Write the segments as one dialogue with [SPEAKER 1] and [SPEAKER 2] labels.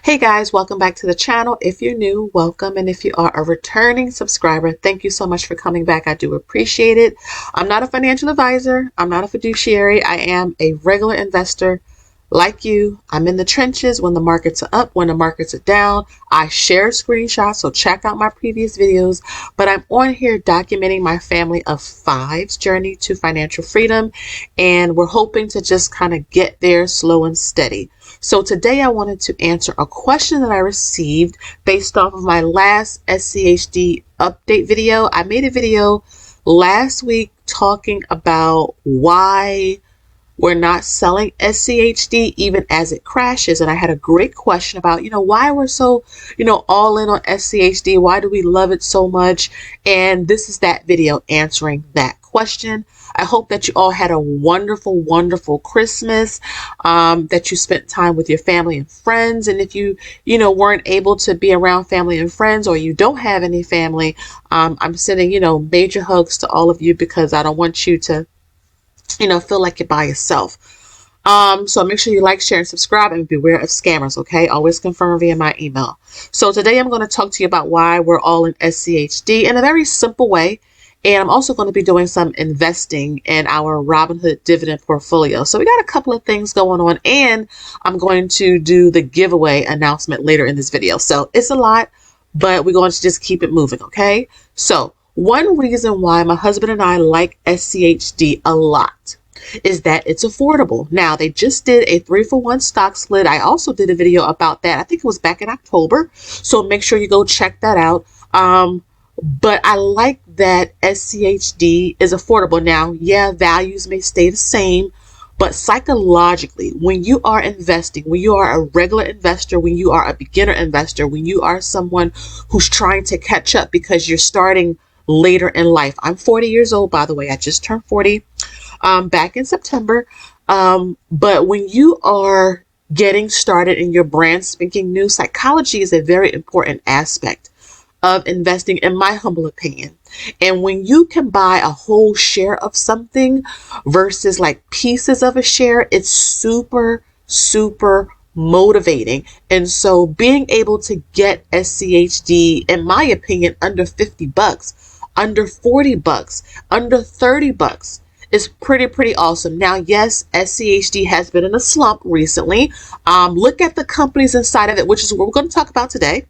[SPEAKER 1] Hey guys, welcome back to the channel. If you're new, welcome. And if you are a returning subscriber, thank you so much for coming back. I do appreciate it. I'm not a financial advisor. I'm not a fiduciary. I am a regular investor like you. I'm in the trenches when the markets are up, when the markets are down. I share screenshots, so check out my previous videos. But I'm on here documenting my family of five's journey to financial freedom. And we're hoping to just kind of get there slow and steady. So today I wanted to answer a question that I received based off of my last SCHD update video. I made a video last week talking about why we're not selling SCHD even as it crashes. And I had a great question about, why we're so, all in on SCHD. Why do we love it so much? And this is that video answering that question. I hope that you all had a wonderful, wonderful Christmas, that you spent time with your family and friends. And if you, weren't able to be around family and friends, or you don't have any family, I'm sending, major hugs to all of you, because I don't want you to feel like you're by yourself. So make sure you like, share, and subscribe, and beware of scammers, okay? Always confirm via my email. So today I'm going to talk to you about why we're all in SCHD in a very simple way. And I'm also going to be doing some investing in our Robinhood dividend portfolio. So we got a couple of things going on, and I'm going to do the giveaway announcement later in this video. So it's a lot, but we're going to just keep it moving, okay? So one reason why my husband and I like SCHD a lot is that it's affordable. Now, they just did a 3-for-1 stock split. I also did a video about that. I think it was back in October. So make sure you go check that out. But I like that SCHD is affordable. Now, yeah, values may stay the same, but psychologically, when you are investing, when you are a regular investor, when you are a beginner investor, when you are someone who's trying to catch up because you're starting later in life. I'm 40 years old, by the way. I just turned 40 back in September. But when you are getting started in your brand spanking new, psychology is a very important aspect of investing, in my humble opinion. And when you can buy a whole share of something versus like pieces of a share, it's super, super motivating. And so being able to get SCHD, in my opinion, under 50 bucks, under 40 bucks, under 30 bucks is pretty awesome. Now, yes, SCHD has been in a slump recently. Look at the companies inside of it, which is what we're going to talk about today.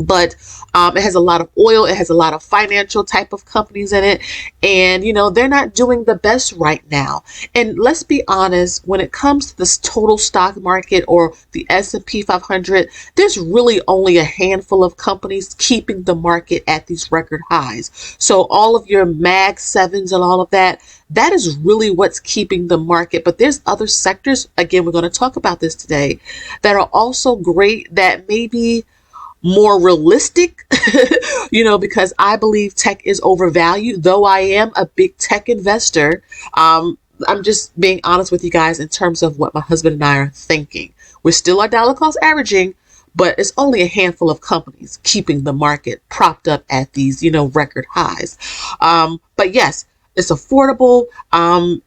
[SPEAKER 1] But it has a lot of oil. It has a lot of financial type of companies in it. And, they're not doing the best right now. And let's be honest, when it comes to this total stock market or the S&P 500, there's really only a handful of companies keeping the market at these record highs. So all of your Mag 7s and all of that, that is really what's keeping the market. But there's other sectors, again, we're going to talk about this today, that are also great, that maybe more realistic, because I believe tech is overvalued, though I am a big tech investor. I'm just being honest with you guys in terms of what my husband and I are thinking. We're still our dollar cost averaging, but it's only a handful of companies keeping the market propped up at these, record highs. But yes, it's affordable.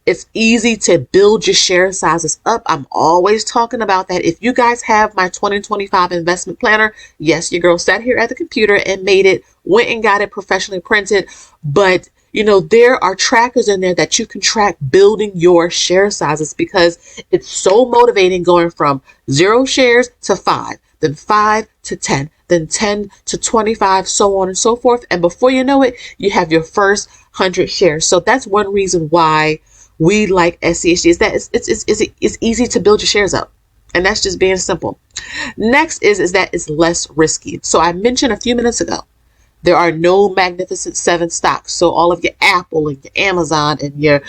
[SPEAKER 1] It's easy to build your share sizes up. I'm always talking about that. If you guys have my 2025 investment planner, yes, your girl sat here at the computer and made it, went and got it professionally printed. But, there are trackers in there that you can track building your share sizes, because it's so motivating going from 0 shares to 5, then 5 to 10, then 10 to 25, so on and so forth. And before you know it, you have your first 100 shares. So that's one reason why we like SCHD, is that it's easy to build your shares up. And that's just being simple. Next is that it's less risky. So I mentioned a few minutes ago, there are no Magnificent 7 stocks. So all of your Apple and your Amazon and your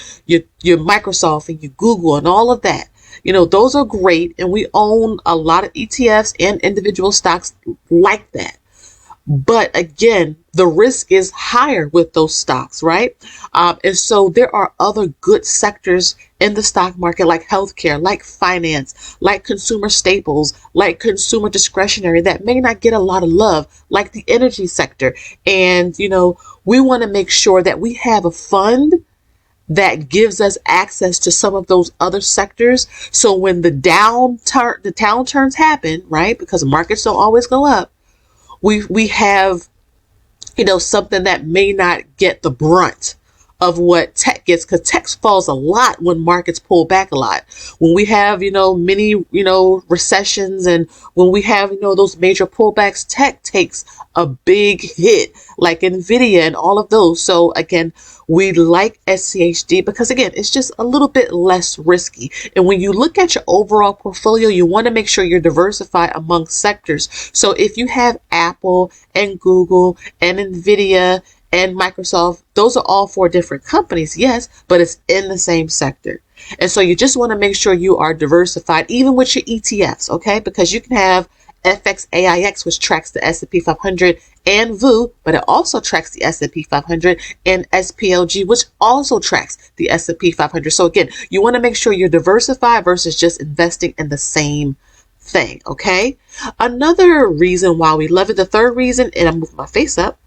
[SPEAKER 1] Microsoft and your Google and all of that, those are great. And we own a lot of ETFs and individual stocks like that. But again, the risk is higher with those stocks, right? And so there are other good sectors in the stock market, like healthcare, like finance, like consumer staples, like consumer discretionary, that may not get a lot of love, like the energy sector. And, we want to make sure that we have a fund that gives us access to some of those other sectors. So when the downturns happen, right? Because markets don't always go up, we have, something that may not get the brunt of what tech gets, because tech falls a lot when markets pull back a lot. When we have, many, recessions, and when we have, those major pullbacks, tech takes a big hit, like Nvidia and all of those. So again, we like SCHD because again, it's just a little bit less risky. And when you look at your overall portfolio, you want to make sure you're diversified among sectors. So if you have Apple and Google and Nvidia and Microsoft, those are all 4 different companies, yes, but it's in the same sector. And so you just want to make sure you are diversified, even with your ETFs, okay? Because you can have FXAIX, which tracks the S&P 500 and VU, but it also tracks the S&P 500, and SPLG, which also tracks the S&P 500. So again, you want to make sure you're diversified versus just investing in the same thing, okay? Another reason why we love it, the third reason, and I'm moving my face up,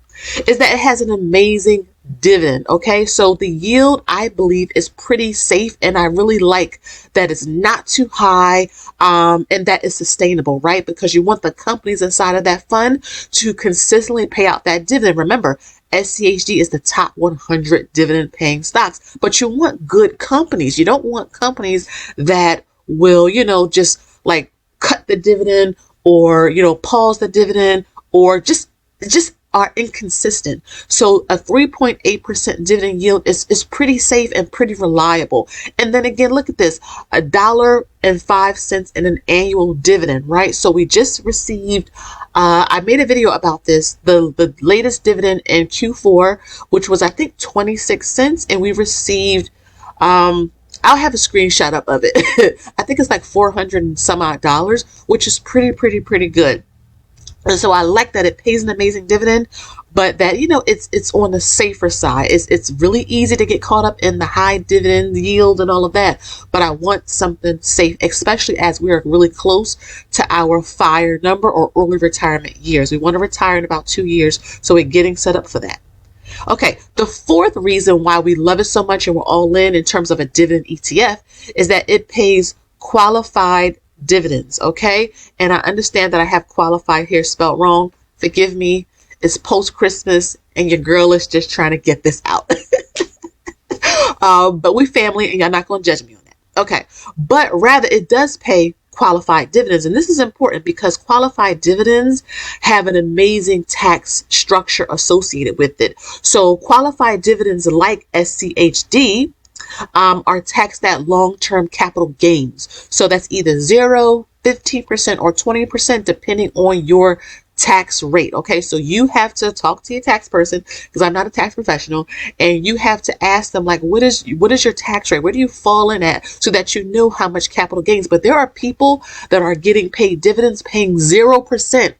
[SPEAKER 1] is that it has an amazing dividend. Okay, so the yield, I believe, is pretty safe, and I really like that it's not too high, and that it's sustainable, right? Because you want the companies inside of that fund to consistently pay out that dividend. Remember, SCHD is the top 100 dividend paying stocks, but you want good companies. You don't want companies that will, just like cut the dividend, or, pause the dividend, or just are inconsistent. So a 3.8% dividend yield is pretty safe and pretty reliable. And then again, look at this, $1.05 in an annual dividend, right? So we just received, I made a video about this, the latest dividend in Q4, which was, I think, 26 cents. And we received, I'll have a screenshot up of it. I think it's like $400 and some odd dollars, which is pretty good. And so I like that it pays an amazing dividend, but that, it's on the safer side. It's really easy to get caught up in the high dividend yield and all of that. But I want something safe, especially as we are really close to our FIRE number, or early retirement years. We want to retire in about 2 years, so we're getting set up for that. Okay, the fourth reason why we love it so much and we're all in terms of a dividend ETF is that it pays qualified dividends, okay? And I understand that I have qualified here spelled wrong. Forgive me. It's post-Christmas and your girl is just trying to get this out. But we family and y'all not going to judge me on that. Okay, but rather it does pay qualified dividends. And this is important because qualified dividends have an amazing tax structure associated with it. So qualified dividends like SCHD are taxed at long-term capital gains. So that's either 0, 15%, or 20%, depending on your tax rate. Okay, so you have to talk to your tax person, because I'm not a tax professional, and you have to ask them, like, what is your tax rate? Where do you fall in at, so that you know how much capital gains. But there are people that are getting paid dividends, paying 0%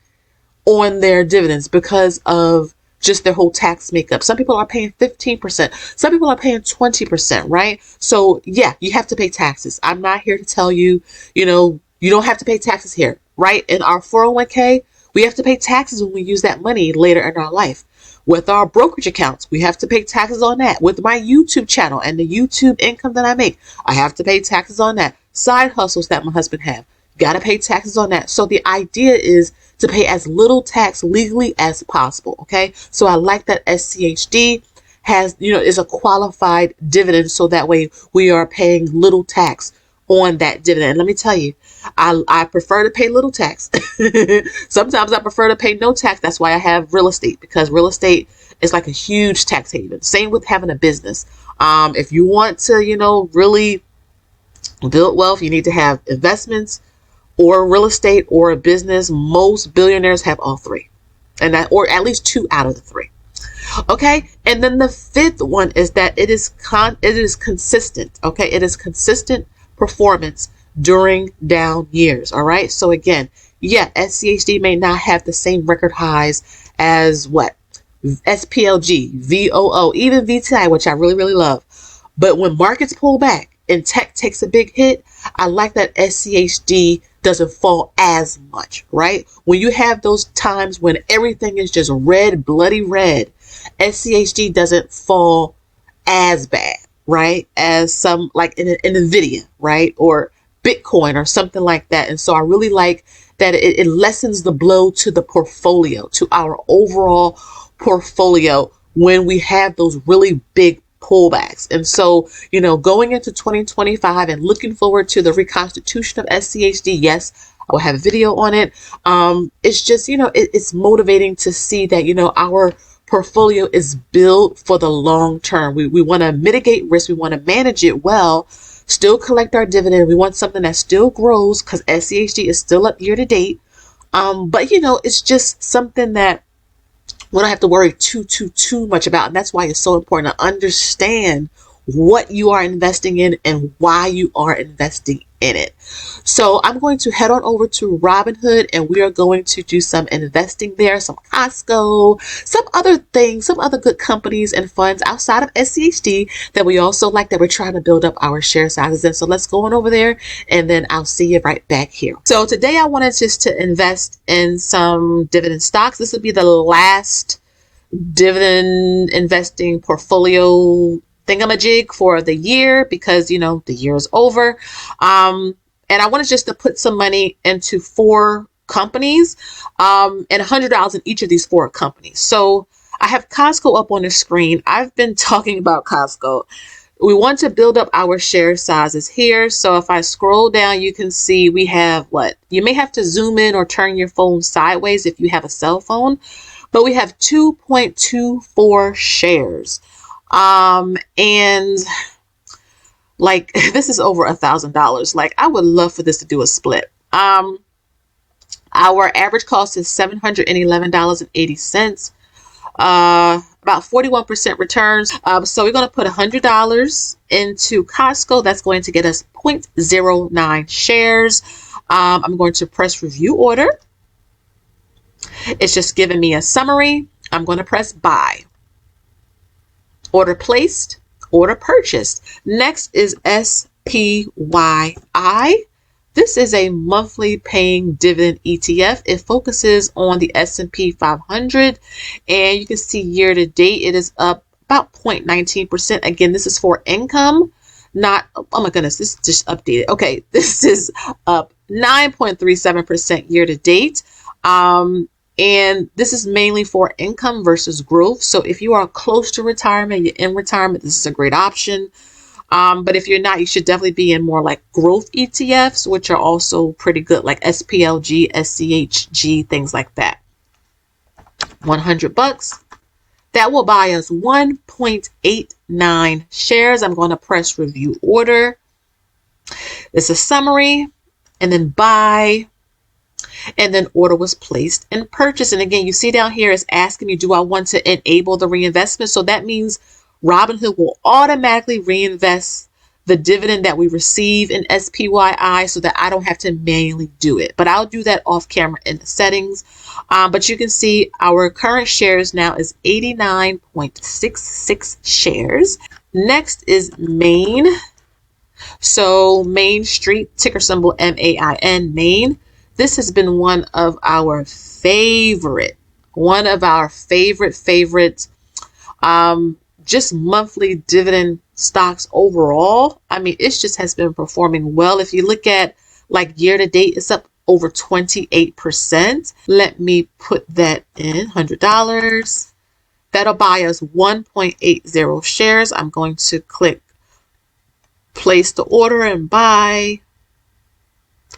[SPEAKER 1] on their dividends because of just their whole tax makeup. Some people are paying 15%. Some people are paying 20%, right? So yeah, you have to pay taxes. I'm not here to tell you, you don't have to pay taxes here, right? In our 401k, we have to pay taxes when we use that money later in our life. With our brokerage accounts, we have to pay taxes on that. With my YouTube channel and the YouTube income that I make, I have to pay taxes on that. Side hustles that my husband have, got to pay taxes on that. So the idea is to pay as little tax legally as possible. Okay. So I like that SCHD has, is a qualified dividend. So that way we are paying little tax on that dividend. And let me tell you, I prefer to pay little tax. Sometimes I prefer to pay no tax. That's why I have real estate, because real estate is like a huge tax haven. Same with having a business. If you want to, really build wealth, you need to have investments, or real estate, or a business. Most billionaires have all three, or at least 2 out of the 3. Okay. And then the fifth one is that it is consistent. Okay. It is consistent performance during down years. All right. So again, yeah, SCHD may not have the same record highs as SPLG, VOO, even VTI, which I really love. But when markets pull back and tech takes a big hit, I like that SCHD doesn't fall as much, right? When you have those times when everything is just red, bloody red, SCHD doesn't fall as bad. right, as some like in NVIDIA, right, or Bitcoin or something like that. And so I really like that it lessens the blow to the portfolio, to our overall portfolio when we have those really big pullbacks. And so, you know, going into 2025 and looking forward to the reconstitution of SCHD, yes, I will have a video on it. It's just, you know, it's motivating to see that, you know, our portfolio is built for the long term. We want to mitigate risk. We want to manage it well, still collect our dividend. We want something that still grows because SCHD is still up year to date. But, you know, it's just something that we don't have to worry too much about. And that's why it's so important to understand what you are investing in and why you are investing in it. So I'm going to head on over to Robinhood and we are going to do some investing there, some Costco, some other things, some other good companies and funds outside of SCHD that we also like, that we're trying to build up our share sizes in. So let's go on over there and then I'll see you right back here. So today I wanted just to invest in some dividend stocks. This will be the last dividend investing portfolio thingamajig for the year because, you know, the year is over. And I wanted just to put some money into 4 companies and $100 in each of these 4 companies. So I have Costco up on the screen. I've been talking about Costco. We want to build up our share sizes here. So if I scroll down, you can see we have what? You may have to zoom in or turn your phone sideways if you have a cell phone, but we have 2.24 shares. And like, this is over $1,000. Like, I would love for this to do a split. Our average cost is $711.80. About 41% returns. So we're going to put $100 into Costco. That's going to get us 0.09 shares. I'm going to press review order. It's just giving me a summary. I'm going to press buy. Order placed, order purchased. Next is SPYI. This is a monthly paying dividend ETF. It focuses on the S&P 500, and you can see year to date it is up about 0.19%. Again, this is for income, not, oh my goodness, this is just updated. Okay, this is up 9.37% year to date. And this is mainly for income versus growth. So if you are close to retirement, you're in retirement, this is a great option. But if you're not, you should definitely be in more like growth ETFs, which are also pretty good, like SPLG, SCHG, things like that. $100. That will buy us 1.89 shares. I'm going to press review order. It's a summary, and then buy. And then order was placed and purchased. And again, you see down here it's asking me, do I want to enable the reinvestment? So that means Robinhood will automatically reinvest the dividend that we receive in SPYI so that I don't have to manually do it. But I'll do that off camera in the settings. But you can see our current shares now is 89.66 shares. Next is Main. So Main Street, ticker symbol MAIN, Main. This has been one of our favorite just monthly dividend stocks overall. I mean, it just has been performing well. If you look at like year to date, it's up over 28%. Let me put that in, $100. That'll buy us 1.80 shares. I'm going to click place the order and buy.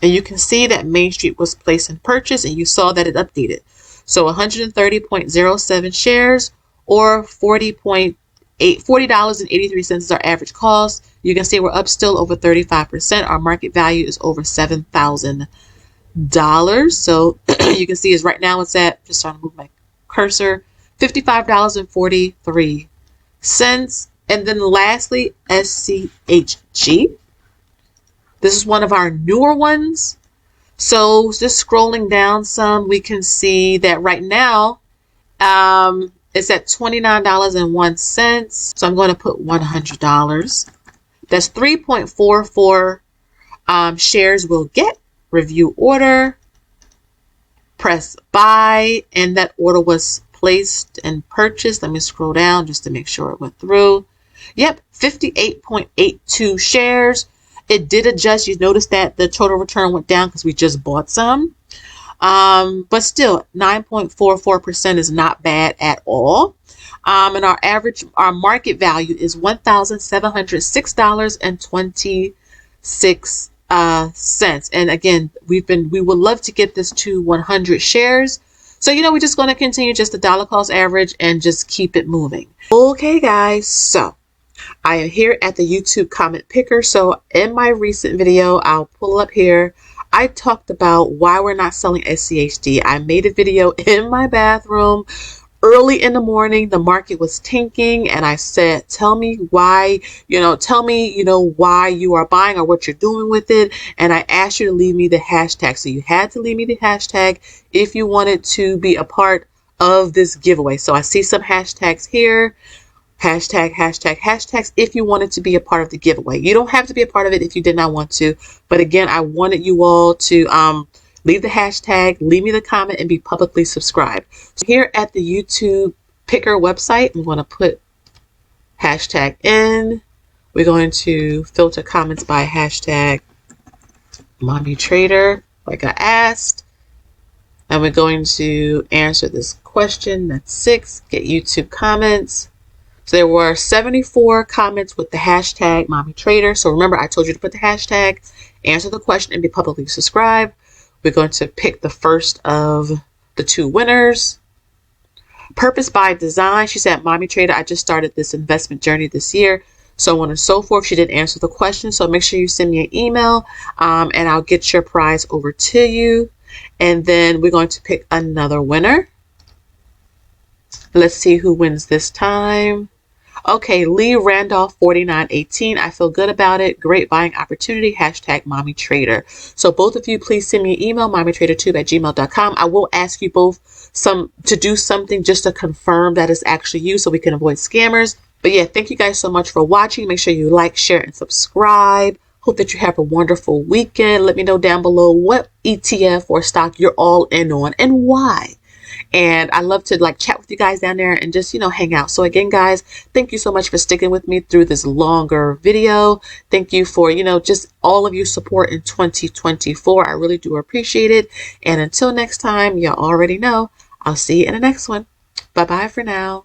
[SPEAKER 1] And you can see that Main Street was placed in purchase, and you saw that it updated. So 130.07 shares, or $40.83 is our average cost. You can see we're up still over 35%. Our market value is over $7,000. So you can see is right now it's at, just trying to move my cursor, $55.43. And then lastly, SCHG. This is one of our newer ones. So just scrolling down some, we can see that right now it's at $29.01. So I'm going to put $100. That's 3.44 shares we'll get. Review order. Press buy, and that order was placed and purchased. Let me scroll down just to make sure it went through. Yep, 58.82 shares. It did adjust. You notice that the total return went down because we just bought some. But still, 9.44% is not bad at all. And our market value is $1,706.26 cents. And again, we would love to get this to 100 shares. So, we're just going to continue just the dollar cost average and just keep it moving. Okay, guys. So I am here at the YouTube comment picker. So in my recent video, I'll pull up here. I talked about why we're not selling SCHD. I made a video in my bathroom early in the morning. The market was tanking, and I said, tell me why, why you are buying or what you're doing with it. And I asked you to leave me the hashtag. So you had to leave me the hashtag if you wanted to be a part of this giveaway. So I see some hashtags here. Hashtags if you wanted to be a part of the giveaway. You don't have to be a part of it if you did not want to. But again, I wanted you all to leave the hashtag, leave me the comment, and be publicly subscribed. So here at the YouTube picker website, I'm going to put hashtag in. We're going to filter comments by hashtag Mommy Trader, like I asked. And we're going to answer this question. That's 6. Get YouTube comments. So there were 74 comments with the hashtag Mommy Trader. So remember, I told you to put the hashtag, answer the question, and be publicly subscribed. We're going to pick the first of the 2 winners. Purpose by Design. She said, Mommy Trader, I just started this investment journey this year, so on and so forth. She didn't answer the question. So make sure you send me an email and I'll get your prize over to you. And then we're going to pick another winner. Let's see who wins this time. Okay, Lee Randolph 4918. I feel good about it. Great buying opportunity. Hashtag Mommy Trader. So both of you, please send me an email, mommytradertube@gmail.com. I will ask you both to do something just to confirm that it's actually you so we can avoid scammers. But yeah, thank you guys so much for watching. Make sure you like, share, and subscribe. Hope that you have a wonderful weekend. Let me know down below what ETF or stock you're all in on and why. And I love to chat with you guys down there and just, hang out. So again, guys, thank you so much for sticking with me through this longer video. Thank you for, just all of your support in 2024. I really do appreciate it. And until next time, you already know, I'll see you in the next one. Bye-bye for now.